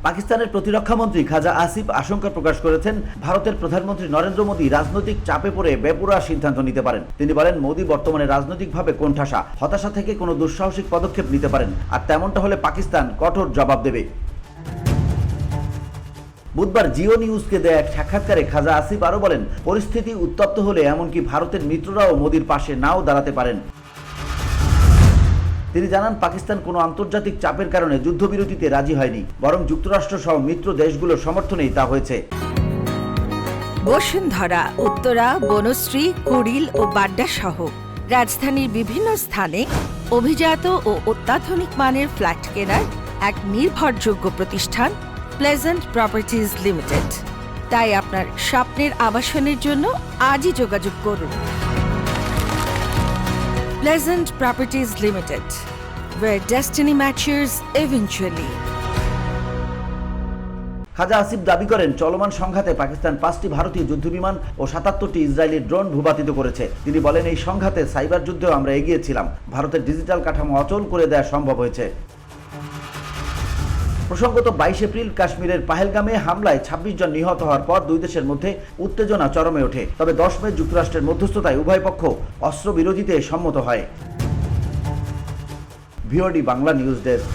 পাকিস্তানের প্রতিরক্ষা মন্ত্রী খাজা আসিফ আশঙ্কা প্রকাশ করেছেন ভারতের প্রধানমন্ত্রী নরেন্দ্র মোদী রাজনৈতিক চাপে পড়ে বেপরোয়া সিদ্ধান্ত নিতে পারেন। তিনি বলেন, মোদী বর্তমানে রাজনৈতিকভাবে কোণঠাসা, হতাশা থেকে কোনো দুঃসাহসিক পদক্ষেপ নিতে পারেন, আর তেমনটা হলে পাকিস্তান কঠোর জবাব দেবে। বুধবার জিও নিউজকে দেয়া এক সাক্ষাৎকারে খাজা আসিফ আরও বলেন, পরিস্থিতি উত্তপ্ত হলে এমনকি ভারতের মিত্ররাও মোদীর পাশে নাও দাঁড়াতে পারেন। তিনি জানান, পাকিস্তান কোনো আন্তর্জাতিক চাপের কারণে যুদ্ধবিরতিতে রাজি হয়নি, বরং যুক্তরাষ্ট্র সহ মিত্র দেশগুলোর সমর্থনেই তা হয়েছে। বসুন্ধরা, উত্তরা, বনশ্রী, কুড়িল ও বাড্ডা সহ রাজধানীর বিভিন্ন স্থানে অভিজাত ও অত্যাধুনিক মানের ফ্ল্যাট কেনার এক নির্ভরযোগ্য প্রতিষ্ঠান প্লেজেন্ট প্রপার্টিজ লিমিটেড। তাই আপনার স্বপ্নের আবাসনের জন্য আজই যোগাযোগ করুন। Pleasant Properties Limited, where destiny matches eventually. খাজা আসিফ দাবি করেন, চলমান সংঘাতে পাকিস্তান 5টি ভারতীয় যুদ্ধবিমান ও 77টি ইসরায়েলি ড্রোন ভূপাতিত করেছে। তিনি বলেন, এই সংঘাতে সাইবার যুদ্ধেও আমরা এগিয়েছিলাম, ভারতের ডিজিটাল কাঠামো অচল করে দেওয়া সম্ভব হয়েছে। প্রসঙ্গত 22 এপ্রিল কাশ্মীরের পাহেলগামে হামলায় 26 জন নিহত হওয়ার পর দুই দেশের মধ্যে উত্তেজনা চরমে ওঠে। তবে 10 মে যুক্তরাষ্ট্রের মধ্যস্থতায় উভয় পক্ষ অস্ত্রবিরতিতে সম্মত হয়। VOD Bangla news desk.